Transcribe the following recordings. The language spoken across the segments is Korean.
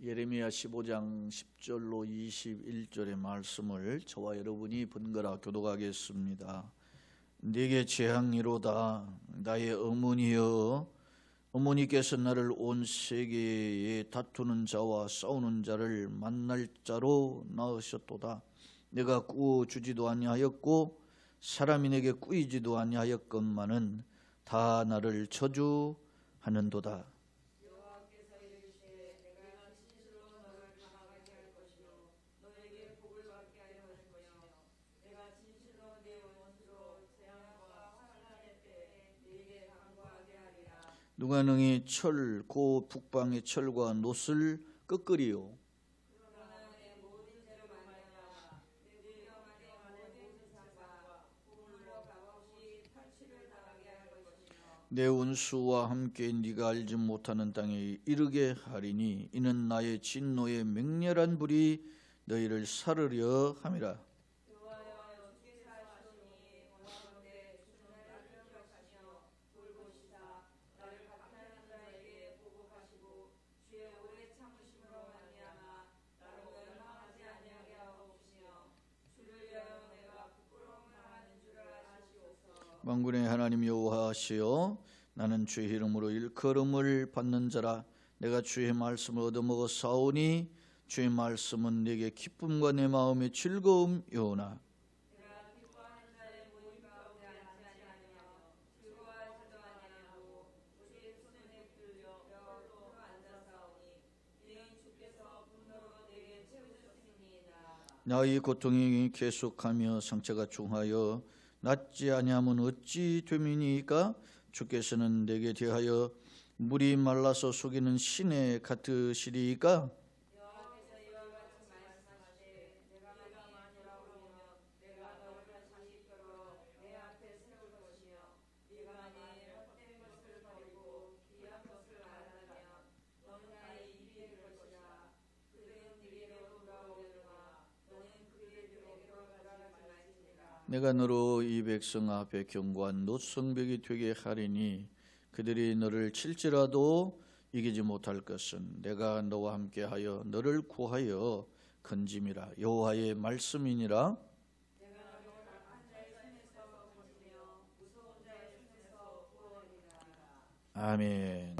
예레미야 15장 10절로 21절의 말씀을 저와 여러분이 번갈아 교독하겠습니다. 내게 재앙이로다 나의 어머니여, 어머니께서 나를 온 세계에 다투는 자와 싸우는 자를 만날 자로 낳으셨도다. 내가 꾸어주지도 아니하였고 사람이 내게 꾸이지도 아니하였건만은 다 나를 저주하는도다. 누가 능히 철, 고 북방의 철과 놋을 끄끄리요. 내 원수와 함께 네가 알지 못하는 땅에 이르게 하리니 이는 나의 진노의 맹렬한 불이 너희를 사르려 함이라. 만군의 하나님 여호와시여, 나는 주의 이름으로 일컬음을 받는 자라. 내가 주의 말씀을 얻어먹어 싸우니 주의 말씀은 내게 기쁨과 내 마음의 즐거움이오나. 나의 고통이 계속하며 상처가 중하여 낫지 아니하면 어찌 됨이니까? 주께서는 내게 대하여 물이 말라서 속이는 시내 같으시리이까? 내가 너로 이 백성 앞에 견고한 놋성벽이 되게 하리니 그들이 너를 칠지라도 이기지 못할 것은 내가 너와 함께하여 너를 구하여 건짐이라. 여호와의 말씀이니라. 아멘.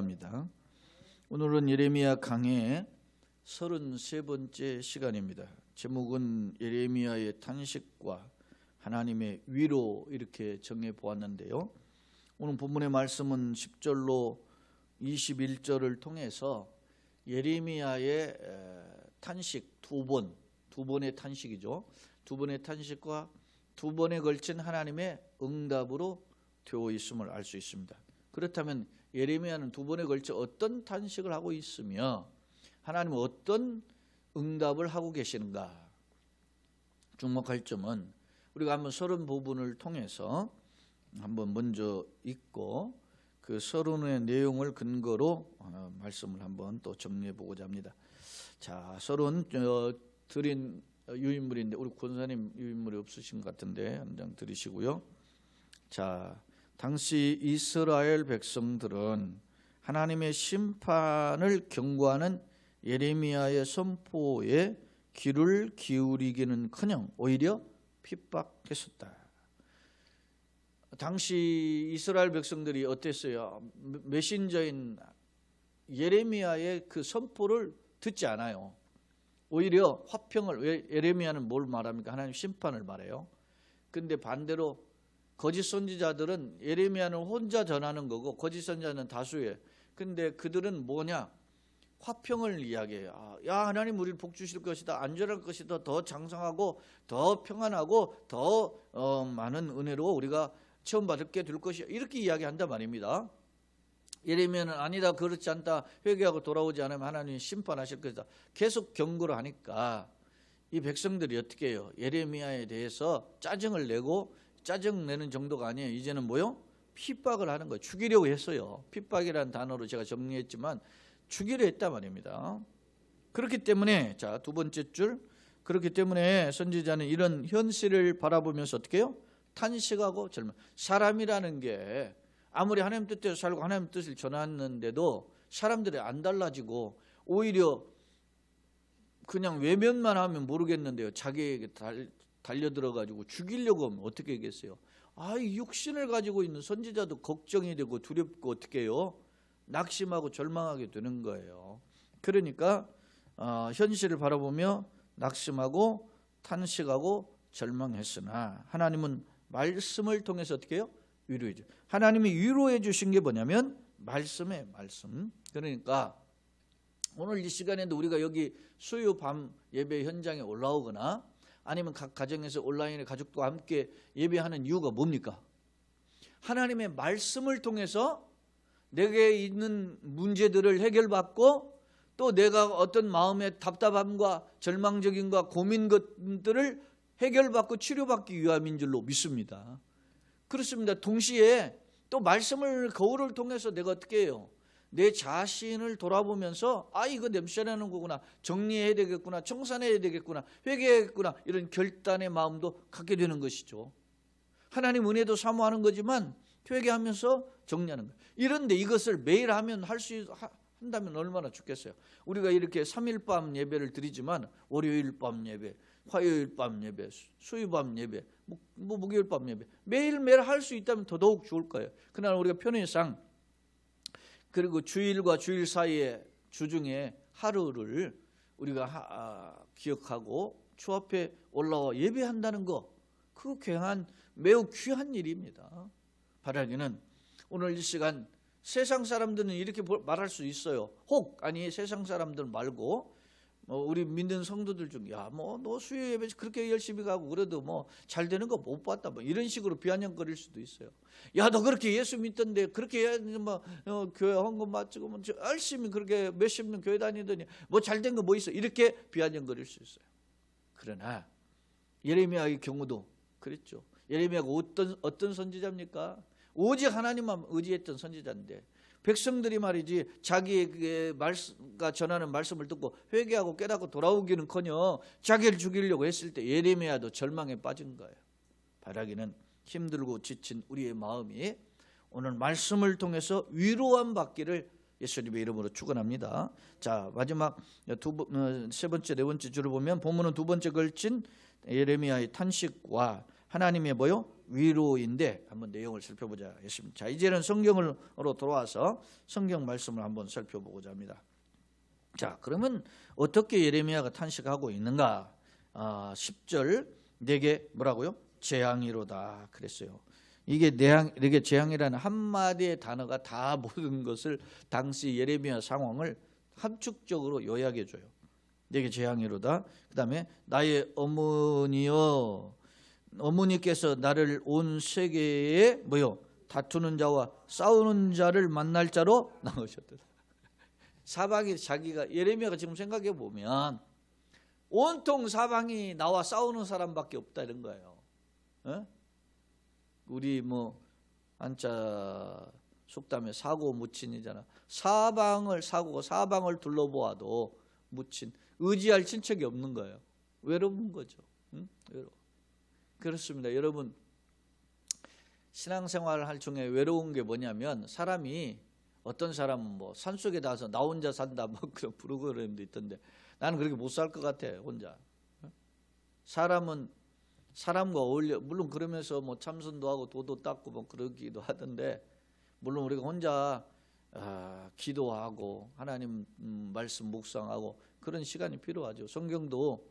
오늘은 예레미야 강의 33번째 시간입니다. 제목은 예레미야의 탄식과 하나님의 위로, 이렇게 정해 보았는데요. 오늘 본문의 말씀은 10절로 21절을 통해서 예레미야의 탄식 두 번의 탄식이죠. 두 번의 탄식과 두 번에 걸친 하나님의 응답으로 되어 있음을 알 수 있습니다. 그렇다면 예레미야는 두 번에 걸쳐 어떤 탄식을 하고 있으며 하나님은 어떤 응답을 하고 계시는가? 주목할 점은 우리가 한번 서론 부분을 통해서 한번 먼저 읽고 그 서론의 내용을 근거로 말씀을 한번 또 정리해 보고자 합니다. 자, 서론 드린 유인물인데 우리 권사님 유인물이 없으신 것 같은데 한 장 드리시고요. 자, 당시 이스라엘 백성들은 하나님의 심판을 경고하는 예레미야의 선포에 귀를 기울이기는커녕 오히려 핍박했었다. 당시 이스라엘 백성들이 어땠어요? 메신저인 예레미야의 그 선포를 듣지 않아요. 오히려 화평을, 왜 예레미야는 뭘 말합니까? 하나님 심판을 말해요. 근데 반대로 거짓 선지자들은 예레미야는 혼자 전하는 거고 거짓 선지자는 다수예요. 근데 그들은 뭐냐? 화평을 이야기해요. 야, 하나님 우리를 복 주실 것이다. 안전할 것이다. 더 장성하고 더 평안하고 더 많은 은혜로 우리가 체험받게 될 것이야. 이렇게 이야기한단 말입니다. 예레미야는 아니다, 그렇지 않다, 회개하고 돌아오지 않으면 하나님이 심판하실 것이다. 계속 경고를 하니까 이 백성들이 어떻게 해요? 예레미야에 대해서 짜증을 내고, 짜증내는 정도가 아니에요. 이제는 뭐요? 핍박을 하는 거예요. 죽이려고 했어요. 핍박이라는 단어로 제가 정리했지만 죽이려 했단 말입니다. 그렇기 때문에, 자, 두 번째 줄, 그렇기 때문에 선지자는 이런 현실을 바라보면서 어떻게 해요? 탄식하고 절망. 사람이라는 게 아무리 하나님 뜻대로 살고 하나님 뜻을 전하는데도 사람들이 안 달라지고 오히려 그냥 외면만 하면 모르겠는데요. 자기에게 달려들어가지고 죽이려고 하면 어떻게 하겠어요? 이 육신을 가지고 있는 선지자도 걱정이 되고 두렵고 어떻게 해요? 낙심하고 절망하게 되는 거예요. 그러니까 현실을 바라보며 낙심하고 탄식하고 절망했으나 하나님은 말씀을 통해서 어떻게 해요? 위로해 줘요. 하나님이 위로해 주신 게 뭐냐면 말씀이에요. 말씀. 그러니까 오늘 이 시간에도 우리가 여기 수요 밤 예배 현장에 올라오거나 아니면 각 가정에서 온라인에 가족과 함께 예배하는 이유가 뭡니까? 하나님의 말씀을 통해서 내게 있는 문제들을 해결받고 또 내가 어떤 마음의 답답함과 절망적인과 고민 것들을 해결받고 치료받기 위함인 줄로 믿습니다. 그렇습니다. 동시에 또 말씀을 거울을 통해서 내가 어떻게 해요? 내 자신을 돌아보면서 이거 냄새나는 거구나, 정리해야 되겠구나, 청산해야 되겠구나, 회개해야겠구나, 이런 결단의 마음도 갖게 되는 것이죠. 하나님 은혜도 사모하는 거지만 회개하면서 정리하는 거예요. 이런데 이것을 매일 하면 한다면 얼마나 좋겠어요. 우리가 이렇게 3일 밤 예배를 드리지만 월요일 밤 예배, 화요일 밤 예배, 수요일 밤 예배, 목요일 밤 예배 매일매일 할 수 있다면 더더욱 좋을 거예요. 그러나 우리가 편의상 그리고 주일과 주일 사이에 주중에 하루를 우리가 기억하고 주 앞에 올라와 예배한다는 거, 그 매우 귀한 일입니다. 바라기는 오늘 이 시간 세상 사람들은 이렇게 말할 수 있어요. 세상 사람들 말고 우리 믿는 성도들 중에 너 수요 예배 그렇게 열심히 가고 그래도 잘 되는 거 못 봤다 이런 식으로 비아냥거릴 수도 있어요. 너 그렇게 예수 믿던데 그렇게 교회 헌금 맞추고 열심히 그렇게 몇십 년 교회 다니더니 잘 된 거 뭐 있어, 이렇게 비아냥거릴 수 있어요. 그러나 예레미야의 경우도 그랬죠. 예레미야가 어떤 선지자입니까? 오직 하나님만 의지했던 선지자인데 백성들이 말이지 자기의 말씀과 전하는 말씀을 듣고 회개하고 깨닫고 돌아오기는커녕 자기를 죽이려고 했을 때 예레미야도 절망에 빠진 거예요. 바라기는 힘들고 지친 우리의 마음이 오늘 말씀을 통해서 위로함 받기를 예수님의 이름으로 축원합니다. 자, 마지막 세 번째, 네 번째 줄을 보면 본문은 두 번째 걸친 예레미야의 탄식과 하나님의 위로인데 한번 내용을 살펴보자 했습니다. 자, 이제는 성경으로 돌아와서 성경 말씀을 한번 살펴보고자 합니다. 자, 그러면 어떻게 예레미야가 탄식하고 있는가? 10절 내게 뭐라고요? 재앙이로다 그랬어요. 이게 재앙이라는 한마디의 단어가 다 모든 것을 당시 예레미야 상황을 함축적으로 요약해 줘요. 내게 재앙이로다. 그 다음에 나의 어머니께서 나를 온 세계에 다투는 자와 싸우는 자를 만날 자로 나오셨다. 사방이 자기가 예레미야가 지금 생각해 보면 온통 사방이 나와 싸우는 사람밖에 없다 이런 거예요. 우리 한자 속담에 사고 묻힌이잖아. 사방을 둘러보아도 묻힌, 의지할 친척이 없는 거예요. 외로운 거죠. 외로워. 그렇습니다. 여러분, 신앙생활을 할 중에 외로운 게 뭐냐면 사람이 어떤 사람은 산속에 나와서 나 혼자 산다 그런 프로그램도 있던데 나는 그렇게 못 살 것 같아 혼자. 사람은 사람과 어울려, 물론 그러면서 참선도 하고 도도 닦고 그러기도 하던데 물론 우리가 혼자 기도하고 하나님 말씀 묵상하고 그런 시간이 필요하죠. 성경도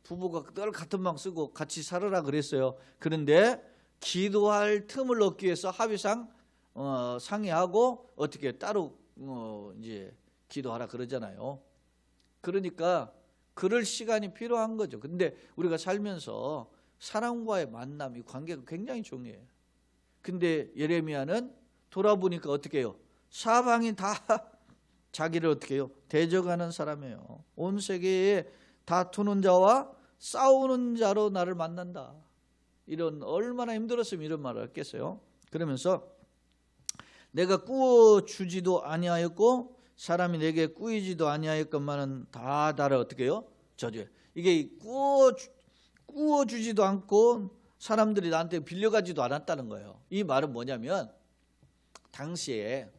부부가 늘 같은 방 쓰고 같이 살아라 그랬어요. 그런데 기도할 틈을 얻기 위해서 합의상 상의하고 어떻게 따로 이제 기도하라 그러잖아요. 그러니까 그럴 시간이 필요한 거죠. 근데 우리가 살면서 사람과의 만남, 이 관계가 굉장히 중요해요. 근데 예레미야는 돌아보니까 어떻게 해요? 사방이 다 자기를 어떻게 해요? 대적하는 사람이에요. 온 세계에 다투는 자와 싸우는 자로 나를 만난다. 이런 얼마나 힘들었으면 이런 말을 했겠어요. 그러면서 내가 꾸어주지도 아니하였고 사람이 내게 꾸이지도 아니하였건만은 다 나를 어떻게 해요? 저주해. 이게 꾸어주지도 않고 사람들이 나한테 빌려가지도 않았다는 거예요. 이 말은 뭐냐면 당시에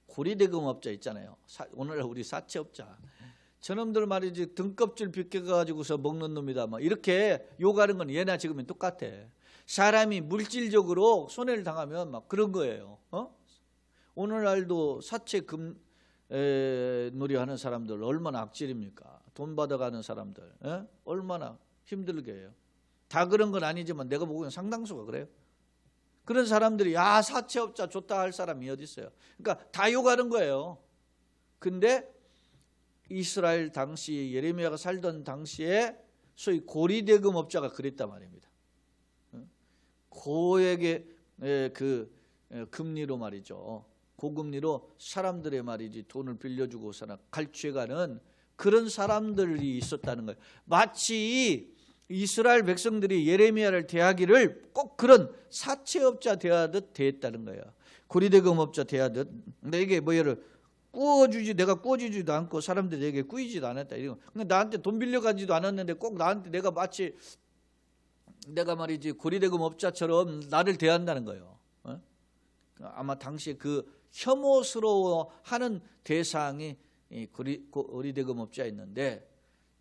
고리대금업자 있잖아요. 오늘날 우리 사채업자. 저놈들 말이지 등껍질 벗겨가지고서 먹는 놈이다. 막 이렇게 욕하는 건 예나 지금은 똑같아. 사람이 물질적으로 손해를 당하면 막 그런 거예요. 오늘날도 사채 놀이 하는 사람들 얼마나 악질입니까? 돈 받아가는 사람들 얼마나 힘들게 해요. 다 그런 건 아니지만 내가 보기엔 상당수가 그래요. 그런 사람들이 야 사채업자 좋다 할 사람이 어디 있어요? 그러니까 다 욕하는 거예요. 근데 이스라엘 당시 예레미야가 살던 당시에 소위 고리대금업자가 그랬단 말입니다. 고액의 그 금리로 말이죠. 고금리로 사람들의 말이지 돈을 빌려주고서나 갈취해가는 그런 사람들이 있었다는 거예요. 마치 이스라엘 백성들이 예레미야를 대하기를 꼭 그런 사채업자 대하듯 대했다는 거예요. 고리대금업자 대하듯 내게 뭐를 내가 구워주지도 않고 사람들이 내게 꾸이지도 않았다. 근데 나한테 돈 빌려가지도 않았는데 꼭 나한테 내가 마치 내가 말이지 고리대금업자처럼 나를 대한다는 거예요. 아마 당시에 그 혐오스러워하는 대상이 고리대금업자였는데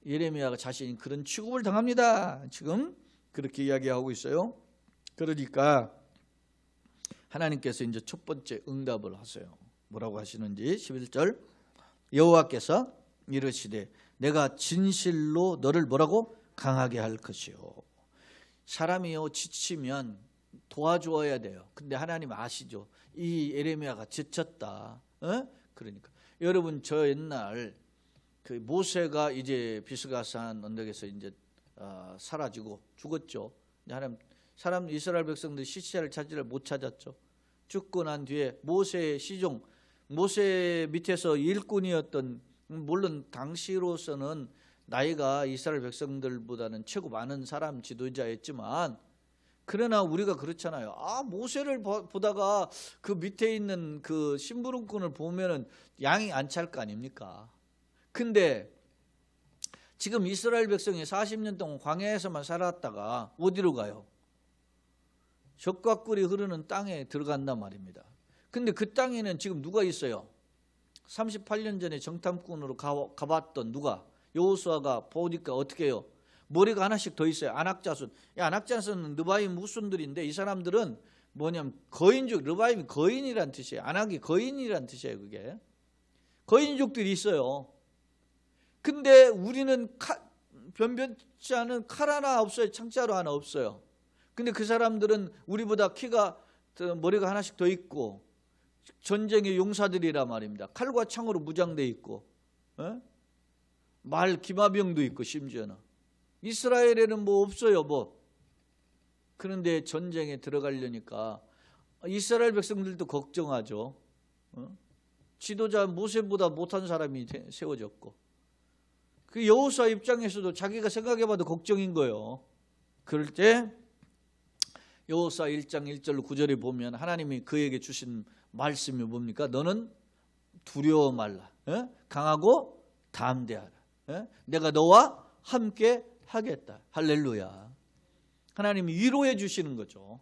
예레미야가 자신이 그런 취급을 당합니다. 지금 그렇게 이야기하고 있어요. 그러니까 하나님께서 이제 첫 번째 응답을 하세요. 뭐라고 하시는지 11절 여호와께서 이르시되 내가 진실로 너를 뭐라고 강하게 할 것이요. 사람이요 지치면 도와주어야 돼요. 근데 하나님 아시죠? 이 예레미야가 지쳤다. 그러니까 여러분 저 옛날 그 모세가 이제 비스가산 언덕에서 이제 사라지고 죽었죠. 사람 이스라엘 백성들이 시체를 찾지를 못 찾았죠. 죽고 난 뒤에 모세의 시종, 모세 밑에서 일꾼이었던 물론 당시로서는 나이가 이스라엘 백성들보다는 최고 많은 사람 지도자였지만 그러나 우리가 그렇잖아요. 모세를 보다가 그 밑에 있는 그 심부름꾼을 보면은 양이 안 찰 거 아닙니까? 근데 지금 이스라엘 백성이 40년 동안 광야에서만 살았다가 어디로 가요? 젖과 꿀이 흐르는 땅에 들어간단 말입니다. 근데 그 땅에는 지금 누가 있어요? 38년 전에 정탐꾼으로 가봤던 누가? 여호수아가 보니까 어떻게 해요? 머리가 하나씩 더 있어요. 안악자손. 안악자손은 르바임 후손들인데 이 사람들은 뭐냐면 거인족, 르바임이 거인이란 뜻이에요. 안악이 거인이란 뜻이에요. 그게 거인족들이 있어요. 근데 우리는 변변치 않은 칼 하나 없어요. 창자로 하나 없어요. 근데 그 사람들은 우리보다 키가 머리가 하나씩 더 있고 전쟁의 용사들이라 말입니다. 칼과 창으로 무장돼 있고 말 기마병도 있고 심지어는 이스라엘에는 뭐 없어요. 그런데 전쟁에 들어가려니까 이스라엘 백성들도 걱정하죠. 지도자 모세보다 못한 사람이 세워졌고 그 여호수아 입장에서도 자기가 생각해봐도 걱정인 거예요. 그럴 때 여호수아 1장 1절 9절에 보면 하나님이 그에게 주신 말씀이 뭡니까? 너는 두려워 말라. 강하고 담대하라. 내가 너와 함께 하겠다. 할렐루야. 하나님이 위로해 주시는 거죠.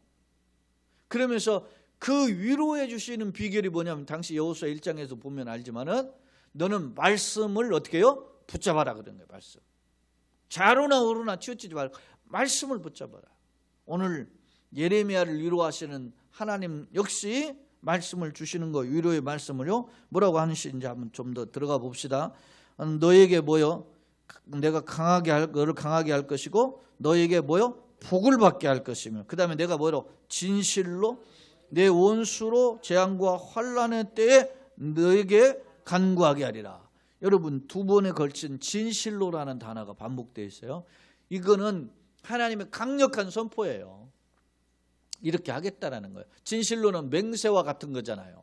그러면서 그 위로해 주시는 비결이 뭐냐면 당시 여호수아 1장에서 보면 알지만은 너는 말씀을 어떻게 해요? 붙잡아라 그런 거예요. 말씀. 좌로나 우로나 치우치지 말고 말씀을 붙잡아라. 오늘 예레미야를 위로하시는 하나님 역시 말씀을 주시는 거 위로의 말씀을요. 뭐라고 하시는지 한번 좀 더 들어가 봅시다. 너에게 뭐요? 내가 너를 강하게 할 것이고 너에게 뭐요? 복을 받게 할 것이며 그 다음에 내가 뭐로? 진실로 내 원수로 재앙과 환난의 때에 너에게 간구하게 하리라. 여러분 두 번에 걸친 진실로라는 단어가 반복되어 있어요. 이거는 하나님의 강력한 선포예요. 이렇게 하겠다라는 거예요. 진실로는 맹세와 같은 거잖아요.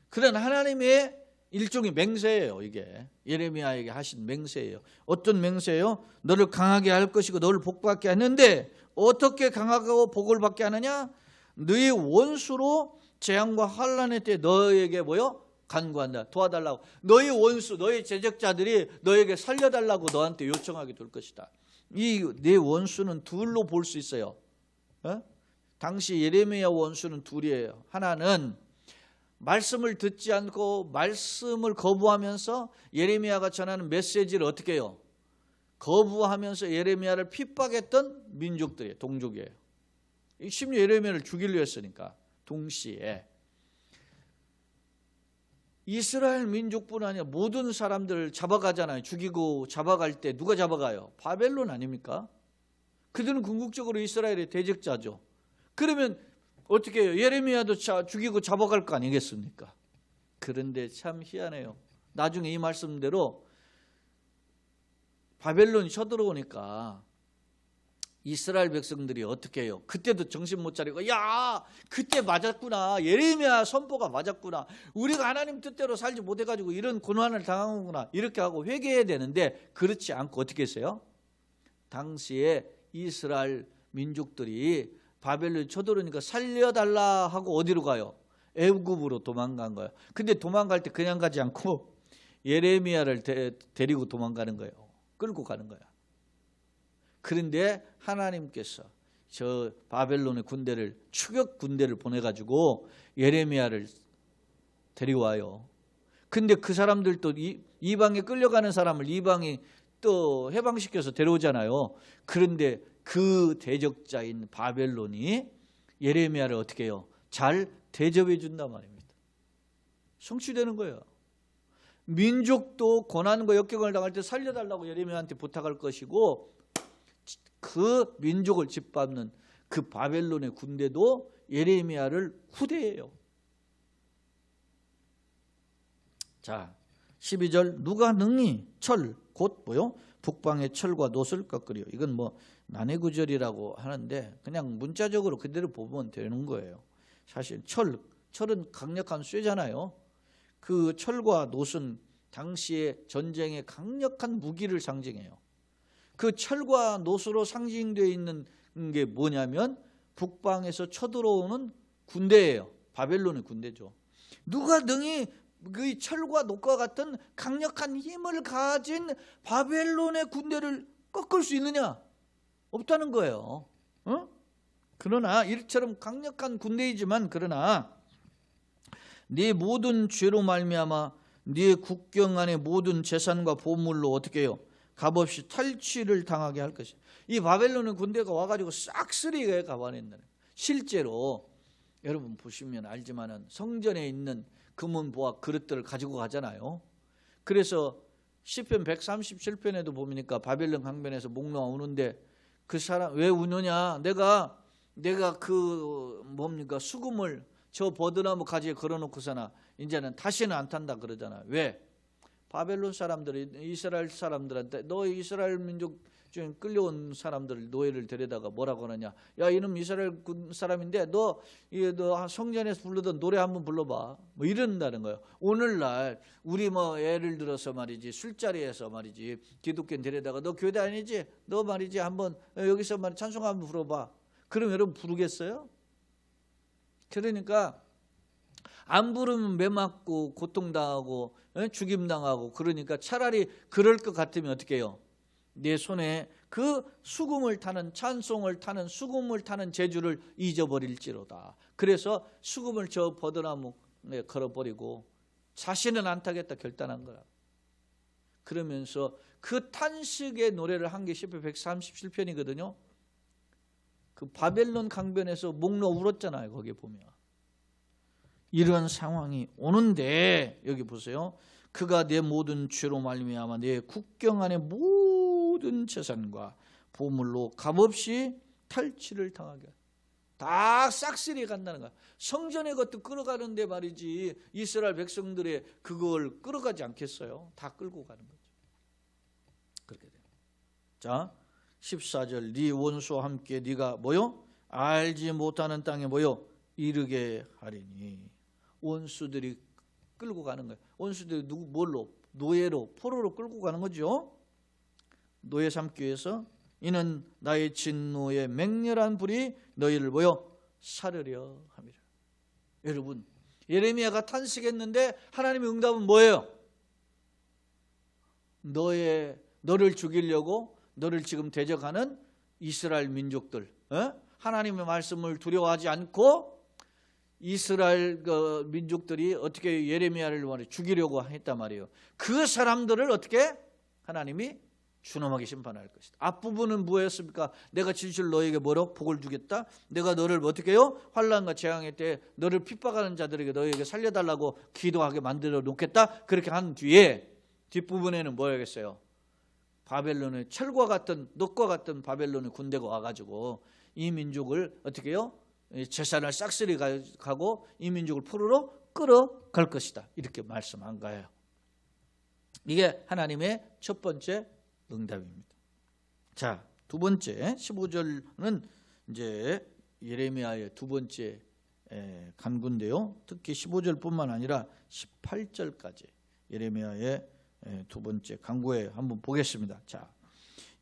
그런 하나님의 일종의 맹세예요. 이게 예레미야에게 하신 맹세예요. 어떤 맹세예요? 너를 강하게 할 것이고 너를 복받게 하는데 어떻게 강하고 복을 받게 하느냐? 너의 원수로 재앙과 환난의 때 너에게 뭐요? 간구한다. 도와달라고. 너의 원수, 너의 제적자들이 너에게 살려달라고 너한테 요청하게 될 것이다. 이 내 원수는 둘로 볼 수 있어요. 당시 예레미야 원수는 둘이에요. 하나는 말씀을 듣지 않고 말씀을 거부하면서 예레미야가 전하는 메시지를 어떻게 해요? 거부하면서 예레미야를 핍박했던 민족들이에요. 동족이에요. 심지어 예레미야를 죽이려 했으니까. 동시에 이스라엘 민족뿐 아니라 모든 사람들을 잡아가잖아요. 죽이고 잡아갈 때 누가 잡아가요? 바벨론 아닙니까? 그들은 궁극적으로 이스라엘의 대적자죠. 그러면 어떻게 해요? 예레미야도 죽이고 잡아갈 거 아니겠습니까? 그런데 참 희한해요. 나중에 이 말씀대로 바벨론이 쳐들어오니까 이스라엘 백성들이 어떻게 해요? 그때도 정신 못 차리고, 야, 그때 맞았구나. 예레미야 선포가 맞았구나. 우리가 하나님 뜻대로 살지 못해가지고 이런 고난을 당하는구나. 이렇게 하고 회개해야 되는데 그렇지 않고 어떻게 했어요? 당시에 이스라엘 민족들이 바벨론이 쳐들어오니까 살려달라 하고 어디로 가요? 애굽으로 도망간 거예요. 근데 도망갈 때 그냥 가지 않고 예레미야를 데리고 도망가는 거예요. 끌고 가는 거야. 그런데 하나님께서 저 바벨론의 군대를, 추격 군대를 보내가지고 예레미야를 데려와요. 근데 그 사람들도 이방에 끌려가는 사람을 이방이 또 해방시켜서 데려오잖아요. 그런데 그 대적자인 바벨론이 예레미야를 어떻게 해요? 잘 대접해 준단 말입니다. 성취되는 거예요. 민족도 고난과 역경을 당할 때 살려달라고 예레미야한테 부탁할 것이고, 그 민족을 짓밟는 그 바벨론의 군대도 예레미야를 후대해요. 자, 12절 누가 능히 철, 곧 뭐요? 북방의 철과 놋을 깎으리요. 이건 뭐 난해구절이라고 하는데 그냥 문자적으로 그대로 보면 되는 거예요. 사실 철은 강력한 쇠잖아요. 그 철과 놋은 당시의 전쟁의 강력한 무기를 상징해요. 그 철과 놋으로 상징되어 있는 게 뭐냐면 북방에서 쳐들어오는 군대예요. 바벨론의 군대죠. 누가 능히 그 철과 놋과 같은 강력한 힘을 가진 바벨론의 군대를 꺾을 수 있느냐? 없다는 거예요. 그러나 이처럼 강력한 군대이지만 그러나 네 모든 죄로 말미암아 네 국경 안의 모든 재산과 보물로 어떻게 해요? 값없이 탈취를 당하게 할 것이야. 이 바벨론의 군대가 와가지고 싹쓸이에 가버린다는 거예요. 실제로 여러분 보시면 알지만은 성전에 있는 금은 보화 그릇들을 가지고 가잖아요. 그래서 시편 137편에도 보니까 바벨론 강변에서 목 놓아 우는데 그 사람 왜 우느냐? 내가 그 뭡니까 수금을 저 버드나무 가지에 걸어놓고서나 이제는 다시는 안 탄다 그러잖아. 왜? 바벨론 사람들이 이스라엘 사람들한테 너 이스라엘 민족 중에 끌려온 사람들 노예를 데려다가 뭐라고 하느냐? 야 이놈 이스라엘 사람인데 너 성전에서 부르던 노래 한번 불러봐. 뭐 이런다는 거예요. 오늘날 우리 뭐 예를 들어서 말이지 술자리에서 말이지 기독교인 데려다가 너 교회 다니지? 너 말이지 한번 여기서 말이 찬송 한번 불러봐. 그럼 여러분 부르겠어요? 그러니까 안 부르면 매 맞고 고통당하고 죽임당하고 그러니까 차라리 그럴 것 같으면 어떻게 해요? 내 손에 그 수금을 타는 찬송을 타는 수금을 타는 재주를 잊어버릴지로다. 그래서 수금을 저 버드나무에 걸어버리고 자신은 안 타겠다 결단한 거라. 그러면서 그 탄식의 노래를 한 게 시편 137편이거든요. 그 바벨론 강변에서 목 놓아 울었잖아요. 거기에 보면. 이런 상황이 오는데 여기 보세요. 그가 내 모든 죄로 말미암아 내 국경 안의 모든 재산과 보물로 값없이 탈취를 당하게 다 싹쓸이 간다는 거야. 성전의 것도 끌어가는데 말이지 이스라엘 백성들의 그걸 끌어가지 않겠어요? 다 끌고 가는 거죠. 그렇게 돼요. 자 14절 네 원수와 함께 네가 뭐요? 알지 못하는 땅에 뭐요? 이르게 하리니. 원수들이 끌고 가는 거예요. 원수들이 뭘로? 노예로, 포로로 끌고 가는 거죠. 노예 삼기 위해서 이는 나의 진노의 맹렬한 불이 너희를 뭐요? 사르려 함이라. 여러분 예레미야가 탄식했는데 하나님의 응답은 뭐예요? 너를 죽이려고 너를 지금 대적하는 이스라엘 민족들 하나님의 말씀을 두려워하지 않고 이스라엘 그 민족들이 어떻게 예레미야를 죽이려고 했단 말이에요. 그 사람들을 어떻게 하나님이 준엄하게 심판할 것이다. 앞부분은 뭐였습니까? 내가 진실 너에게 뭐로 복을 주겠다. 내가 너를 어떻게 해요? 환난과 재앙의 때 너를 핍박하는 자들에게 너에게 살려달라고 기도하게 만들어 놓겠다. 그렇게 한 뒤에 뒷부분에는 뭐야겠어요? 바벨론의 철과 같은 놋과 같은 바벨론의 군대가 와가지고 이 민족을 어떻게 해요? 재산을 싹쓸이 가고 이 민족을 포로로 끌어갈 것이다. 이렇게 말씀한 거예요. 이게 하나님의 첫 번째 응답입니다. 자, 두 번째 15절은 이제 예레미야의 두 번째 간구인데요. 특히 15절뿐만 아니라 18절까지 예레미야의 두 번째 간구에 한번 보겠습니다. 자,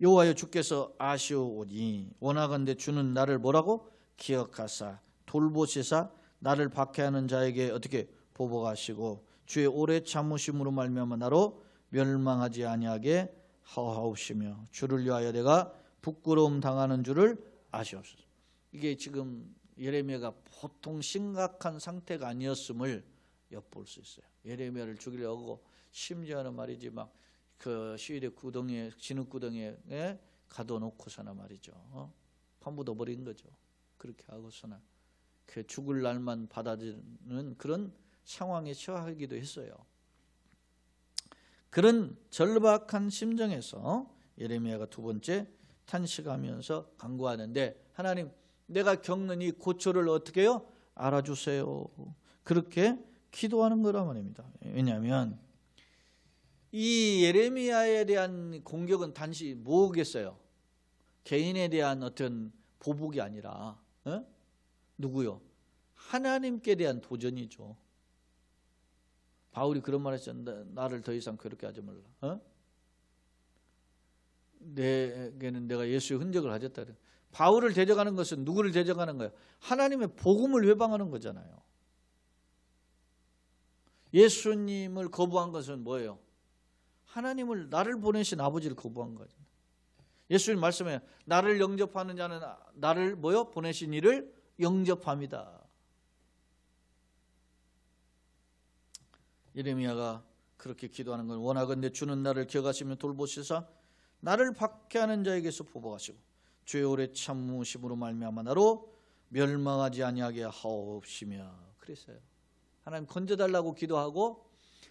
여호와여 주께서 아시오오니 원하건대 주는 나를 뭐라고? 기억하사 돌보시사 나를 박해하는 자에게 어떻게 보복하시고 주의 오래 참으심으로 말미암아 나로 멸망하지 아니하게 하옵시며 주를 위하여 내가 부끄러움 당하는 줄을 아시옵소서. 이게 지금 예레미야가 보통 심각한 상태가 아니었음을 엿볼 수 있어요. 예레미야를 죽이려고 심지어는 말이지 막 그 시위대 구덩이에 진흙구덩이에 가둬놓고서나 말이죠. 파묻어 버린 거죠. 그렇게 하고서나 그 죽을 날만 받아들이는 그런 상황에 처하기도 했어요. 그런 절박한 심정에서 예레미야가 두 번째 탄식하면서 간구하는데 하나님 내가 겪는 이 고초를 어떻게 해요? 알아주세요. 그렇게 기도하는 거란 말입니다. 왜냐하면 이 예레미야에 대한 공격은 단지 뭐겠어요? 개인에 대한 어떤 보복이 아니라 누구요? 하나님께 대한 도전이죠. 바울이 그런 말 했잖아요. 나를 더 이상 괴롭게 하지 말라. 내게는 내가 예수의 흔적을 가졌다. 바울을 대적하는 것은 누구를 대적하는 거예요? 하나님의 복음을 회방하는 거잖아요. 예수님을 거부한 것은 뭐예요? 하나님을 나를 보내신 아버지를 거부한 거죠. 예수님 말씀에 나를 영접하는 자는 나를 뭐요? 보내신 이를 영접합니다. 예레미야가 그렇게 기도하는 건 원하건대 주는 나를 기억하시며 돌보시사 나를 박해하는 자에게서 보복하시고 주의 오래 참으심으로 말미암아 나로 멸망하지 아니하게 하옵시며 그랬어요. 하나님 건져달라고 기도하고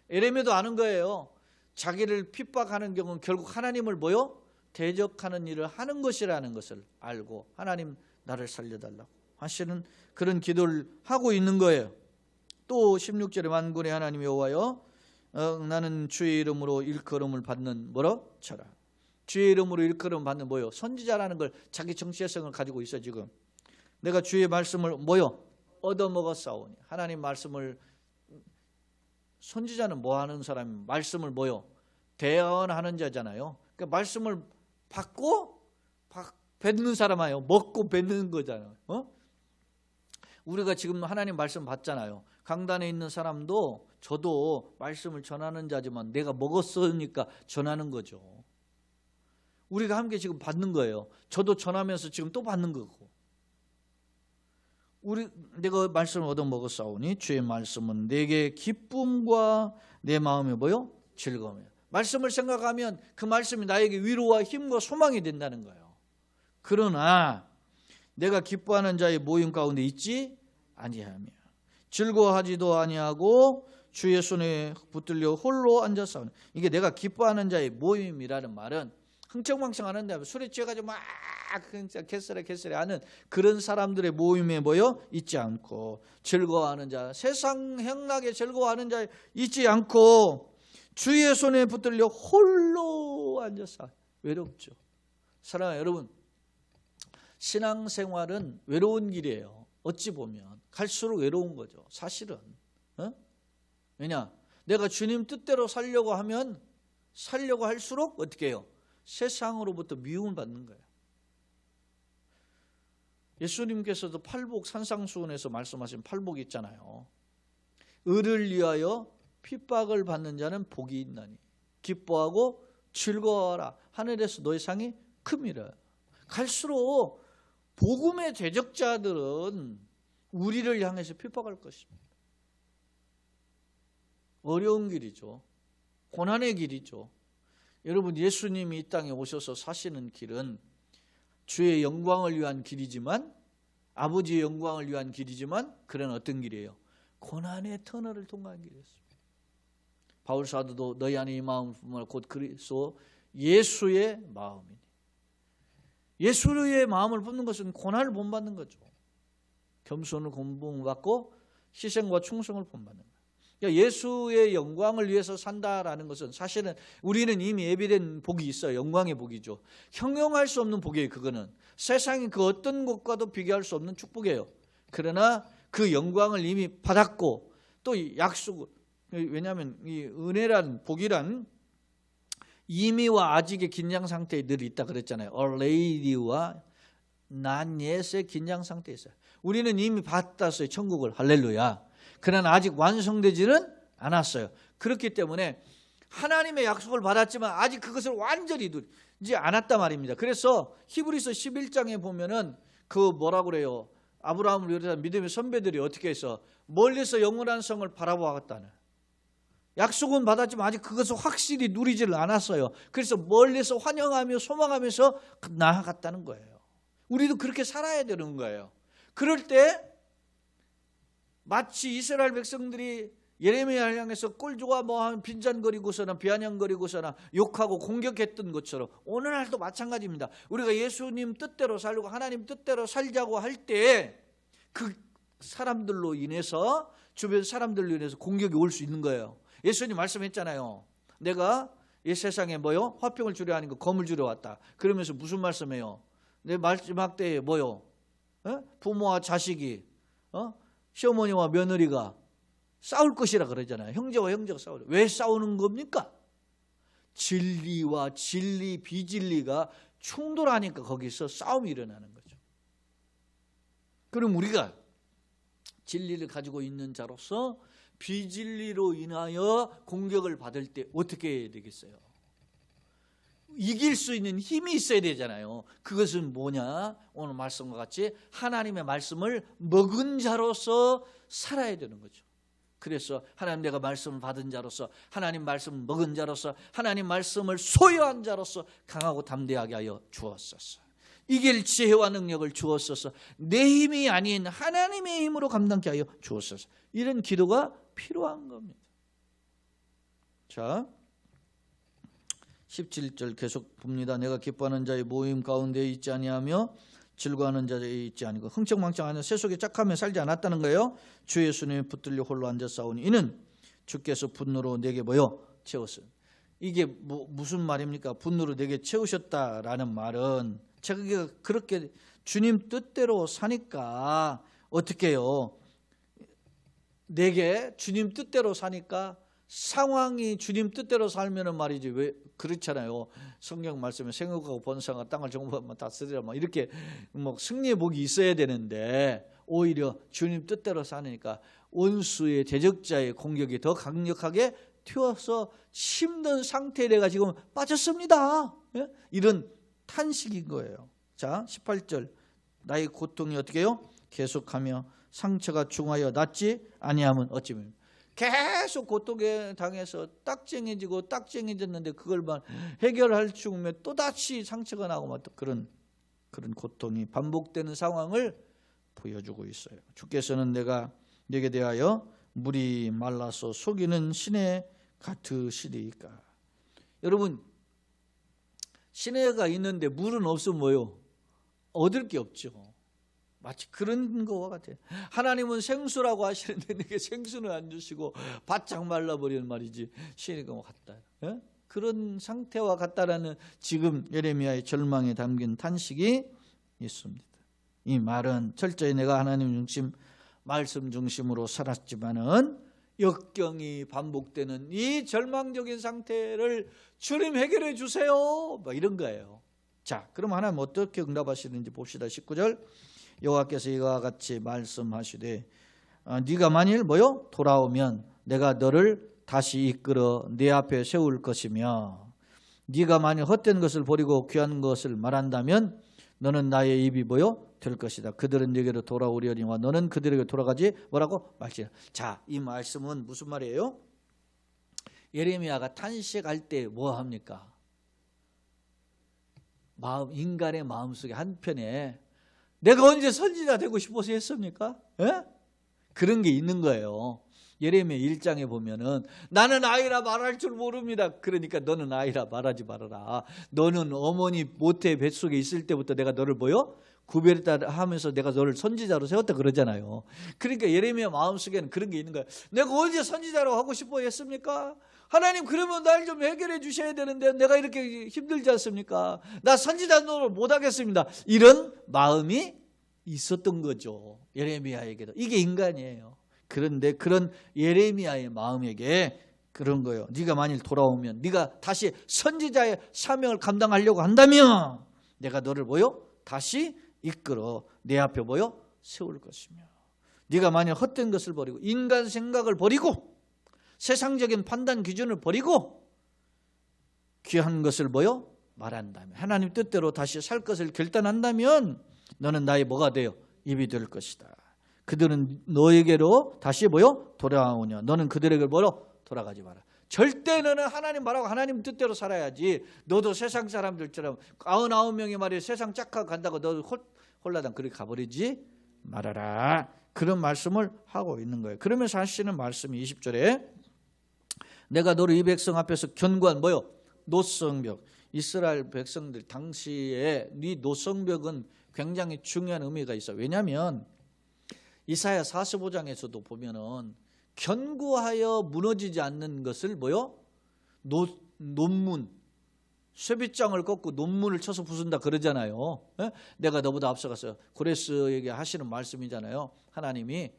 예레미야도 아는 거예요. 자기를 핍박하는 경우는 결국 하나님을 뭐요? 대적하는 일을 하는 것이라는 것을 알고 하나님 나를 살려달라고 하시는 그런 기도를 하고 있는 거예요. 또 16절에 만군의 하나님 여호와여 나는 주의 이름으로 일컬음을 받는 뭐라? 처라. 주의 이름으로 일컬음 받는 뭐요? 선지자라는 걸 자기 정체성을 가지고 있어. 지금 내가 주의 말씀을 뭐요? 얻어먹었사오니. 하나님 말씀을 선지자는 뭐 하는 사람이 말씀을 뭐요? 대언하는 자잖아요. 그러니까 말씀을 받고 뱉는 사람이에요. 먹고 뱉는 거잖아요. 우리가 지금 하나님 말씀 받잖아요. 강단에 있는 사람도 저도 말씀을 전하는 자지만 내가 먹었으니까 전하는 거죠. 우리가 함께 지금 받는 거예요. 저도 전하면서 지금 또 받는 거고. 내가 말씀을 얻어 먹었사오니 주의 말씀은 내게 기쁨과 내 마음이 뭐요? 즐거움이에요. 말씀을 생각하면 그 말씀이 나에게 위로와 힘과 소망이 된다는 거예요. 그러나 내가 기뻐하는 자의 모임 가운데 있지 아니하며 즐거워하지도 아니하고 주의 손에 붙들려 홀로 앉아서 이게 내가 기뻐하는 자의 모임이라는 말은 흥청망청하는데 술에 취해가지고 막 개쓰레 하는 그런 사람들의 모임에 모여 있지 않고 즐거워하는 자, 세상 행락에 즐거워하는 자 있지 않고 주의 손에 붙들려 홀로 앉아서 외롭죠. 사랑하는 여러분, 신앙생활은 외로운 길이에요. 어찌 보면 갈수록 외로운 거죠. 사실은. 왜냐? 내가 주님 뜻대로 살려고 하면 살려고 할수록 어떻게 해요? 세상으로부터 미움을 받는 거예요. 예수님께서도 팔복 산상수훈에서 말씀하신 팔복이 있잖아요. 의를 위하여 핍박을 받는 자는 복이 있나니 기뻐하고 즐거워하라. 하늘에서 너의 상이 큼이라. 갈수록 복음의 대적자들은 우리를 향해서 핍박할 것입니다. 어려운 길이죠. 고난의 길이죠. 여러분, 예수님이 이 땅에 오셔서 사시는 길은 주의 영광을 위한 길이지만, 아버지의 영광을 위한 길이지만, 그런 어떤 길이에요? 고난의 터널을 통과한 길이었습니다. 바울 사도도 너희 안에 이 마음을 품으라 곧 그리스도 예수의 마음이니. 예수의 마음을 품는 것은 고난을 본받는 거죠. 겸손을 본받고 희생과 충성을 본받는 거예요. 그러니까 예수의 영광을 위해서 산다라는 것은 사실은 우리는 이미 예비된 복이 있어요. 영광의 복이죠. 형용할 수 없는 복이에요. 그거는 세상의 그 어떤 것과도 비교할 수 없는 축복이에요. 그러나 그 영광을 이미 받았고 또 약속을, 왜냐하면 이 은혜란 복이란 이미와 아직의 긴장 상태에 늘 있다 그랬잖아요. already와 not yet의 긴장 상태에 있어요. 우리는 이미 받았어요. 천국을. 할렐루야. 그러나 아직 완성되지는 않았어요. 그렇기 때문에 하나님의 약속을 받았지만 아직 그것을 완전히 누리지 않았단 말입니다. 그래서 히브리서 11장에 보면은 그 뭐라고 그래요? 아브라함을 비롯한 믿음의 선배들이 어떻게 해서 멀리서 영원한 성을 바라보았다는, 약속은 받았지만 아직 그것을 확실히 누리지를 않았어요. 그래서 멀리서 환영하며 소망하면서 나아갔다는 거예요. 우리도 그렇게 살아야 되는 거예요. 그럴 때 마치 이스라엘 백성들이 예레미야를 향해서 꼴조가 빈잔거리고서나 비아냥거리고서나 욕하고 공격했던 것처럼 오늘날도 마찬가지입니다. 우리가 예수님 뜻대로 살고 하나님 뜻대로 살자고 할 때 그 사람들로 인해서, 주변 사람들로 인해서 공격이 올 수 있는 거예요. 예수님 말씀했잖아요. 내가 이 세상에 뭐요? 화평을 주려 하는 거 검을 주려 왔다. 그러면서 무슨 말씀해요? 내 마지막 때에 뭐요? 부모와 자식이 시어머니와 며느리가 싸울 것이라 그러잖아요. 형제와 형제가 싸우려. 왜 싸우는 겁니까? 진리와 진리, 비진리가 충돌하니까 거기서 싸움이 일어나는 거죠. 그럼 우리가 진리를 가지고 있는 자로서 비진리로 인하여 공격을 받을 때 어떻게 해야 되겠어요? 이길 수 있는 힘이 있어야 되잖아요. 그것은 뭐냐? 오늘 말씀과 같이 하나님의 말씀을 먹은 자로서 살아야 되는 거죠. 그래서 하나님, 내가 말씀을 받은 자로서, 하나님 말씀을 먹은 자로서, 하나님 말씀을 소유한 자로서 강하고 담대하게 하여 주었소서. 이길 지혜와 능력을 주었소서. 내 힘이 아닌 하나님의 힘으로 감당케 하여 주었소서. 이런 기도가 필요한 겁니다. 자, 17절 계속 봅니다. 내가 기뻐하는 자의 모임 가운데 있지 아니하며 즐거워하는 자에 있지 아니고 흥청망청하는 새 속에 짝하며 살지 않았다는 거예요. 주 예수님이 붙들려 홀로 앉아 싸우니 이는 주께서 분노로 내게 뭐요? 채웠어요. 이게 무슨 말입니까? 분노로 내게 채우셨다라는 말은 제가 그렇게 주님 뜻대로 사니까 어떻게 해요? 내게 주님 뜻대로 사니까 상황이 주님 뜻대로 살면은 말이지, 왜 그렇잖아요. 성경 말씀에 생육하고 번성하고 땅을 정복하면 다 쓰리라 막 이렇게 승리의 복이 있어야 되는데 오히려 주님 뜻대로 사니까 원수의 대적자의 공격이 더 강력하게 튀어서 힘든 상태에 내가 지금 빠졌습니다. 이런 탄식인 거예요. 자, 18절 나의 고통이 어떻게 해요? 계속하며 상처가 중하여 낫지 아니하면 어찌면. 계속 고통에 당해서 딱쟁해졌는데 그걸만 해결할 중에 또다시 상처가 나고 막 그런 고통이 반복되는 상황을 보여주고 있어요. 주께서는 내가 내게 대하여 물이 말라서 속이는 시내 같으시리까. 여러분, 시내가 있는데 물은 없으면 뭐요? 얻을 게 없죠. 마치 그런 거와 같아요. 하나님은 생수라고 하시는데 내게 생수는 안 주시고 바짝 말라버리는 말이지 시내가 같다. 그런 상태와 같다라는 지금 예레미야의 절망에 담긴 탄식이 있습니다. 이 말은 철저히 내가 하나님 중심, 말씀 중심으로 살았지만은 역경이 반복되는 이 절망적인 상태를 주님 해결해 주세요. 뭐 이런 거예요. 자, 그럼 하나님 어떻게 응답하시는지 봅시다. 19절 여호와께서 이와 같이 말씀하시되 네가 만일 뭐요? 돌아오면 내가 너를 다시 이끌어 내 앞에 세울 것이며 네가 만일 헛된 것을 버리고 귀한 것을 말한다면 너는 나의 입이 뭐요? 될 것이다. 그들은 네게로 돌아오려니와 너는 그들에게 돌아가지 뭐라고? 말지라. 자, 이 말씀은 무슨 말이에요? 예레미야가 탄식할 때 뭐 합니까? 인간의 마음속에 한편에 내가 언제 선지자 되고 싶어서 했습니까? 에? 그런 게 있는 거예요. 예레미야 1장에 보면은 나는 아이라 말할 줄 모릅니다. 그러니까 너는 아이라 말하지 말아라. 너는 어머니 모태의 뱃속에 있을 때부터 내가 너를 뭐요? 구별했다 하면서 내가 너를 선지자로 세웠다 그러잖아요. 그러니까 예레미야 마음속에는 그런 게 있는 거예요. 내가 언제 선지자로 하고 싶어 했습니까? 하나님 그러면 날 좀 해결해 주셔야 되는데 내가 이렇게 힘들지 않습니까? 나 선지자 노릇 못하겠습니다. 이런 마음이 있었던 거죠. 예레미야에게도. 이게 인간이에요. 그런데 그런 예레미야의 마음에게 그런 거예요. 네가 만일 돌아오면 네가 다시 선지자의 사명을 감당하려고 한다면 내가 너를 뭐요? 다시 이끌어 내 앞에 뭐요? 세울 것이며 네가 만일 헛된 것을 버리고 인간 생각을 버리고 세상적인 판단 기준을 버리고 귀한 것을 뭐요? 말한다면 하나님 뜻대로 다시 살 것을 결단한다면 너는 나의 뭐가 돼요? 입이 될 것이다. 그들은 너에게로 다시 뭐요? 돌아오냐. 너는 그들에게 뭐로? 돌아가지 마라. 절대 너는 하나님 말하고 하나님 뜻대로 살아야지. 너도 세상 사람들처럼 99명이 말이야 세상 짝하고 간다고 너도 홀라당 그렇게 가버리지 말아라. 그런 말씀을 하고 있는 거예요. 그러면서 하시는 말씀이 20절에 내가 너를 이 백성 앞에서 견고한 뭐요? 노성벽. 이스라엘 백성들 당시에 이 노성벽은 굉장히 중요한 의미가 있어요. 왜냐하면 이사야 45장에서도 보면은 견고하여 무너지지 않는 것을 뭐요? 논문, 쇠빗장을 꺾고 논문을 쳐서 부순다 그러잖아요. 내가 너보다 앞서가서 고레스에게 하시는 말씀이잖아요. 하나님이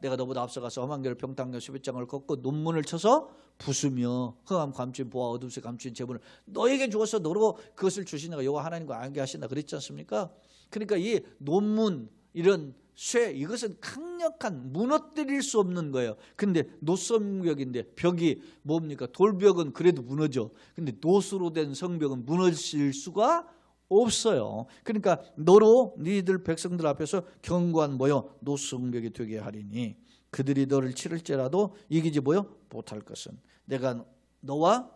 내가 너보다 앞서가서 험한 길을 평탄하게 쇠빗장을 꺾고 논문을 쳐서 부수며 흑암 감춘 보화 어둠새 감춘 재물을 너에게 주어서 너로 그것을 주시니까 여호와 하나님과 알게 하신다 그랬지 않습니까? 그러니까 이 논문 이런 쇠 이것은 강력한 무너뜨릴 수 없는 거예요. 근데 노성벽인데 벽이 뭡니까? 돌벽은 그래도 무너져. 근데 노수로 된 성벽은 무너질 수가 없어요. 그러니까 너로 너희들 백성들 앞에서 견고한 뭐요? 노성벽이 되게 하리니 그들이 너를 치를지라도 이기지 뭐요? 못할 것은 내가 너와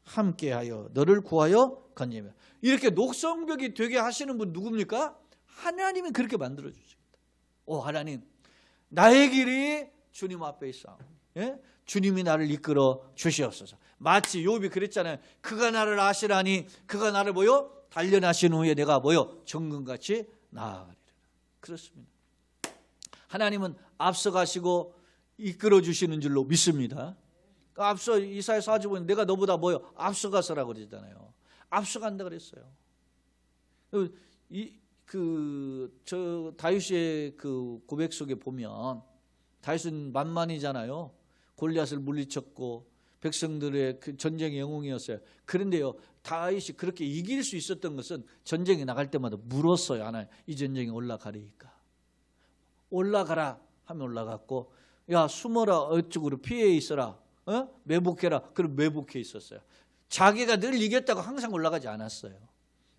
함께하여 너를 구하여 건지며 이렇게 노성벽이 되게 하시는 분 누굽니까? 하나님이 그렇게 만들어주십니다. 하나님 나의 길이 주님 앞에 있어. 주님이 나를 이끌어 주시옵소서. 마치 욥이 그랬잖아요. 그가 나를 아시라니 그가 나를 뭐요? 단련하신 후에 내가 뭐요? 정금같이 나아가리라. 그렇습니다. 하나님은 앞서가시고 이끌어 주시는 줄로 믿습니다. 앞서 이사야 45년 내가 너보다 뭐요? 앞서가서라고 그러잖아요. 앞서간다 그랬어요. 다윗의 그 고백 속에 보면 다윗은 만만이잖아요. 골리앗을 물리쳤고 백성들의 그 전쟁의 영웅이었어요. 그런데요, 다윗이 그렇게 이길 수 있었던 것은 전쟁에 나갈 때마다 물었어요. 하나님, 이 전쟁에 올라가리까? 올라가라 하면 올라갔고, 야 숨어라 어쪽으로 피해 있어라, 매복해라. 그럼 매복해 있었어요. 자기가 늘 이겼다고 항상 올라가지 않았어요.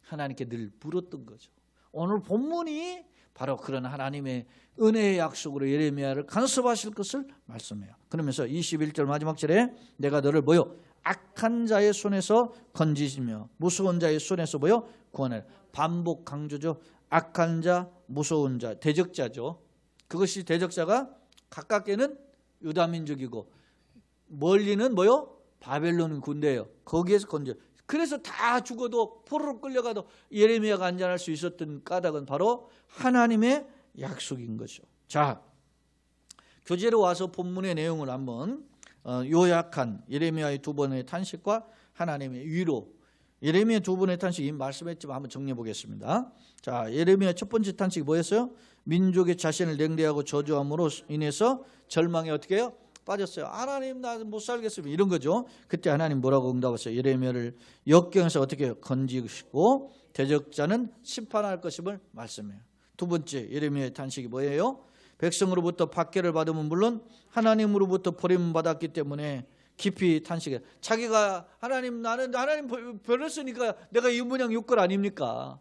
하나님께 늘 물었던 거죠. 오늘 본문이 바로 그런 하나님의 은혜의 약속으로 예레미야를 간섭하실 것을 말씀해요. 그러면서 21절 마지막 절에 내가 너를 뭐요? 악한 자의 손에서 건지시며 무서운 자의 손에서 뭐요? 구원하라. 반복 강조죠. 악한 자, 무서운 자, 대적자죠. 그것이 대적자가 가깝게는 유다 민족이고 멀리는 뭐요? 바벨론 군대예요. 거기에서 건져. 그래서 다 죽어도 포로로 끌려가도 예레미야가 안전할 수 있었던 까닭은 바로 하나님의 약속인 거죠. 자, 교재로 와서 본문의 내용을 한번 요약한 예레미야의 두 번의 탄식과 하나님의 위로. 예레미야 두 번의 탄식 이미 말씀했지만 한번 정리해 보겠습니다. 자, 예레미야 첫 번째 탄식이 뭐였어요? 민족의 자신을 냉대하고 저주함으로 인해서 절망에 어떻게 해요? 빠졌어요. 하나님 나 못 살겠습니다. 이런 거죠. 그때 하나님 뭐라고 응답하셨어요? 예레미야를 역경에서 어떻게 해요? 건지시고 대적자는 심판할 것임을 말씀해요. 두 번째 예레미야의 탄식이 뭐예요? 백성으로부터 박해를 받으면 물론 하나님으로부터 버림받았기 때문에 깊이 탄식해. 자기가 하나님 나는 하나님 버렸으니까 내가 이 모양 욕걸 아닙니까?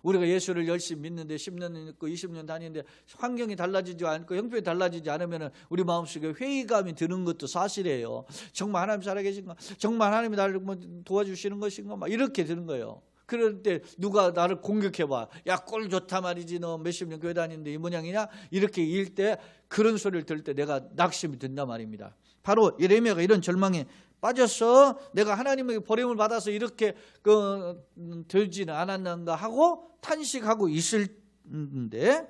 우리가 예수를 열심히 믿는데 10년 있고 20년 다니는데 환경이 달라지지 않고 형편이 달라지지 않으면 우리 마음속에 회의감이 드는 것도 사실이에요. 정말 하나님 살아계신가? 정말 하나님이 나를 도와주시는 것인가? 막 이렇게 드는 거예요. 그럴 때 누가 나를 공격해봐. 야, 꼴 좋다 말이지. 너 몇십 년 교회 다니는데 이 모양이냐? 이렇게 일 때 그런 소리를 들을 때 내가 낙심이 든단 말입니다. 바로 예레미야가 이런 절망에 빠져서 내가 하나님에게 버림을 받아서 이렇게 되지는 않았는가 하고 탄식하고 있을때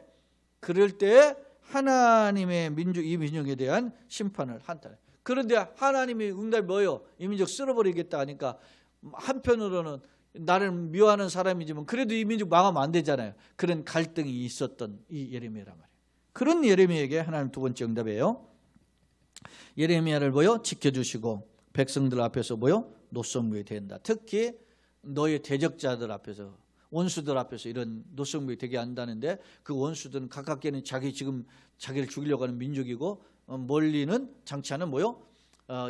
그럴 때 하나님의 이 민족에 대한 심판을 한탄해. 그런데 하나님의 응답이 뭐예요? 이 민족 쓸어버리겠다 하니까 한편으로는 나를 미워하는 사람이지만 그래도 이 민족 망하면 안 되잖아요. 그런 갈등이 있었던 이 예레미야란 말이에요. 그런 예레미야에게 하나님 두 번째 응답이에요. 예레미야를 지켜주시고 백성들 앞에서 노성부에 된다. 특히 너의 대적자들 앞에서 원수들 앞에서 이런 노성부에 되게 한다는데 그 원수들은 가깝게는 자기를 죽이려고 하는 민족이고 멀리는 장치하는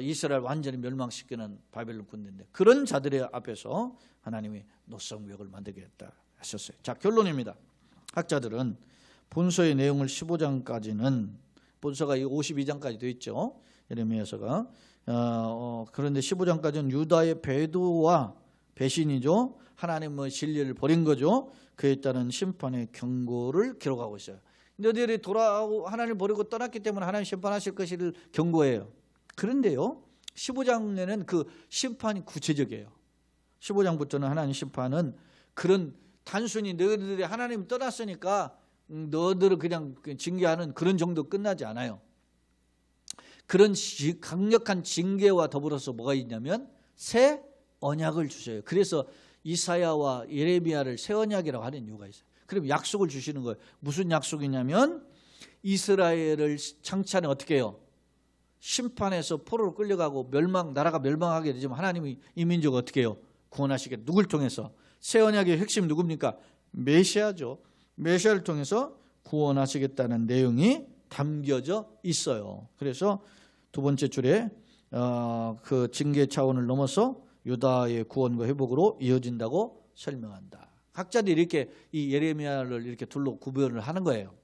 이스라엘 완전히 멸망시키는 바벨론 군대인데 그런 자들의 앞에서 하나님이 노성구역을 만들겠다 하셨어요. 자, 결론입니다. 학자들은 본서의 내용을 15장까지는 본서가 52장까지 되어 있죠. 예레미야서가 그런데 15장까지는 유다의 배도와 배신이죠. 하나님의 진리를 버린 거죠. 그에 따른 심판의 경고를 기록하고 있어요. 너희들이 하나님을 버리고 떠났기 때문에 하나님 심판하실 것을 경고해요. 그런데요, 15장에는 그 심판이 구체적이에요. 15장부터는 하나님 심판은 그런 단순히 너희들이 하나님 떠났으니까 너희들을 그냥 징계하는 그런 정도 끝나지 않아요. 그런 강력한 징계와 더불어서 뭐가 있냐면 새 언약을 주셔요. 그래서 이사야와 예레미야를 새 언약이라고 하는 이유가 있어요. 그럼 약속을 주시는 거예요. 무슨 약속이냐면 이스라엘을 창찬에 어떻게 해요? 심판에서 포로로 끌려가고 나라가 멸망하게 되지만 하나님이 이 민족을 어떻게 해요? 구원하시겠다. 누굴 통해서? 새 언약의 핵심 누굽니까? 메시아죠. 메시아를 통해서 구원하시겠다는 내용이 담겨져 있어요. 그래서 두 번째 줄에 그 징계 차원을 넘어서 유다의 구원과 회복으로 이어진다고 설명한다. 각자들이 이렇게 이 예레미야를 이렇게 둘로 구별을 하는 거예요.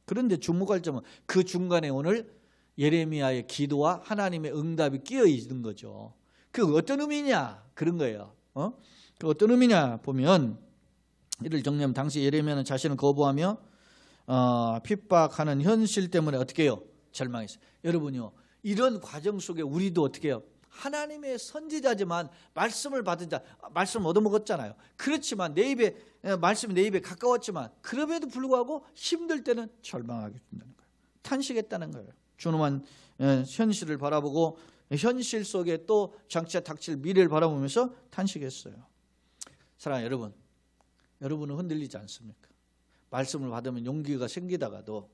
그런데 주목할 점은 그 중간에 오늘 예레미야의 기도와 하나님의 응답이 끼어 있는 거죠. 그 어떤 의미냐? 그런 거예요. 그 어떤 의미냐 보면 이를 정리하면 당시 예레미야는 자신을 거부하며 핍박하는 현실 때문에 어떻게 해요? 절망했어요. 여러분요, 이런 과정 속에 우리도 어떻게 해요? 하나님의 선지자지만 말씀을 받은 자, 말씀 얻어먹었잖아요. 그렇지만 말씀이 내 입에 가까웠지만 그럼에도 불구하고 힘들 때는 절망하게 된다는 거예요. 탄식했다는 거예요. 준엄한 현실을 바라보고 현실 속에 또 장차 닥칠 미래를 바라보면서 탄식했어요. 사랑하는 여러분, 여러분은 흔들리지 않습니까? 말씀을 받으면 용기가 생기다가도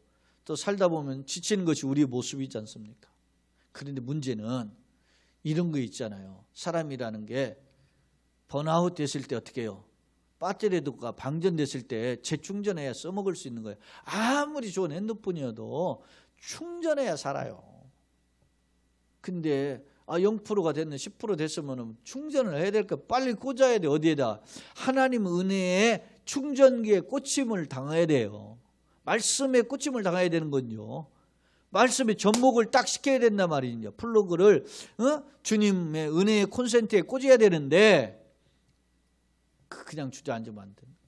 또 살다 보면 지치는 것이 우리의 모습이지 않습니까? 그런데 문제는 이런 거 있잖아요. 사람이라는 게 번아웃 됐을 때 어떻게 해요? 배터리가 방전됐을 때 재충전해야 써먹을 수 있는 거예요. 아무리 좋은 핸드폰이어도 충전해야 살아요. 근데 0%가 됐는 10% 됐으면 충전을 해야 될까? 빨리 꽂아야 돼. 어디에다? 하나님 은혜의 충전기에 꽂힘을 당해야 돼요. 말씀에 꽂힘을 당해야 되는 건요. 말씀에 접목을 딱 시켜야 된단 말이죠. 플러그를 주님의 은혜의 콘센트에 꽂아야 되는데 그냥 주저앉으면 안 됩니다.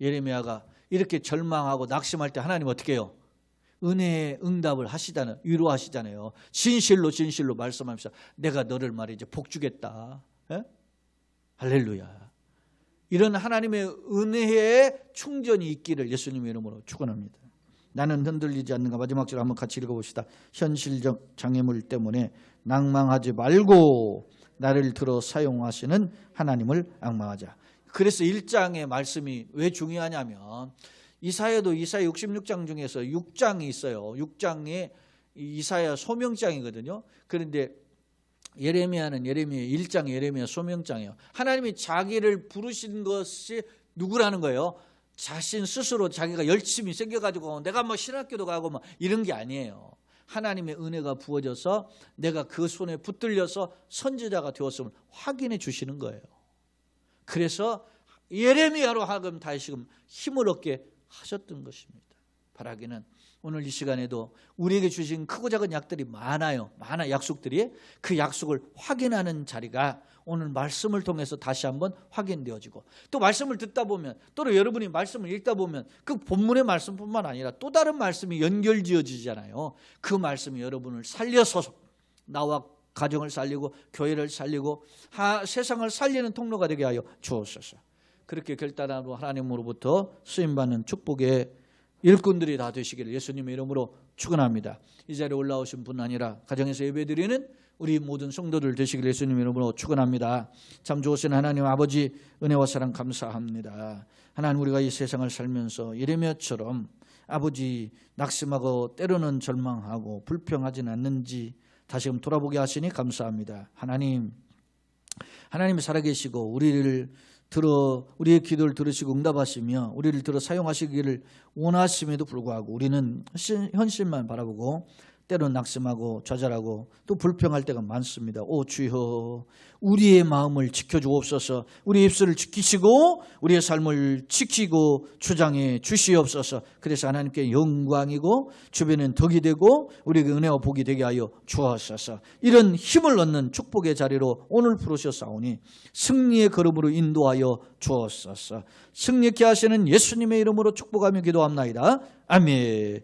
예레미야가 이렇게 절망하고 낙심할 때 하나님 어떻게 해요? 은혜의 응답을 하시잖아요. 위로하시잖아요. 진실로 말씀하면서 내가 너를 말이지 복주겠다. 할렐루야. 이런 하나님의 은혜의 충전이 있기를 예수님의 이름으로 축원합니다. 나는 흔들리지 않는가. 마지막 절 한번 같이 읽어봅시다. 현실적 장애물 때문에 낭망하지 말고 나를 들어 사용하시는 하나님을 앙망하자. 그래서 1장의 말씀이 왜 중요하냐면 이사야도 이사야 66장 중에서 6장이 있어요. 6장이 이사야 소명장이거든요. 그런데 예레미야는 예레미야 1장 예레미야 소명장이에요. 하나님이 자기를 부르신 것이 누구라는 거예요? 자신 스스로 자기가 열심히 생겨가지고 내가 신학교도 가고 이런 게 아니에요. 하나님의 은혜가 부어져서 내가 그 손에 붙들려서 선지자가 되었음을 확인해 주시는 거예요. 그래서 예레미야로 하여금 다시금 힘을 얻게 하셨던 것입니다. 바라기는 오늘 이 시간에도 우리에게 주신 크고 작은 약들이 많아요. 많아 약속들이. 그 약속을 확인하는 자리가 오늘 말씀을 통해서 다시 한번 확인되어지고, 또 말씀을 듣다 보면, 또 여러분이 말씀을 읽다 보면 그 본문의 말씀뿐만 아니라 또 다른 말씀이 연결지어지잖아요. 그 말씀이 여러분을 살려서 나와 가정을 살리고 교회를 살리고 세상을 살리는 통로가 되게 하여 주옵소서. 그렇게 결단하고 하나님으로부터 쓰임받는 축복의 일꾼들이 다 되시기를 예수님의 이름으로 축원합니다. 이 자리에 올라오신 분 아니라 가정에서 예배드리는 우리 모든 성도들 되시기를 예수님의 이름으로 축원합니다. 참 좋으신 하나님 아버지, 은혜와 사랑 감사합니다. 하나님, 우리가 이 세상을 살면서 예레미야처럼 아버지 낙심하고 때로는 절망하고 불평하지는 않는지 다시금 돌아보게 하시니 감사합니다. 하나님이 살아계시고 우리의 기도를 들으시고 응답하시며 우리를 들어 사용하시기를 원하심에도 불구하고 우리는 현실만 바라보고 때로는 낙심하고 좌절하고 또 불평할 때가 많습니다. 오 주여, 우리의 마음을 지켜주옵소서. 우리의 입술을 지키시고 우리의 삶을 지키고 주장해 주시옵소서. 그래서 하나님께 영광이고 주변엔 덕이 되고 우리에게 은혜와 복이 되게 하여 주옵소서. 이런 힘을 얻는 축복의 자리로 오늘 부르셨사오니 승리의 걸음으로 인도하여 주옵소서. 승리케 하시는 예수님의 이름으로 축복하며 기도합나이다. 아멘.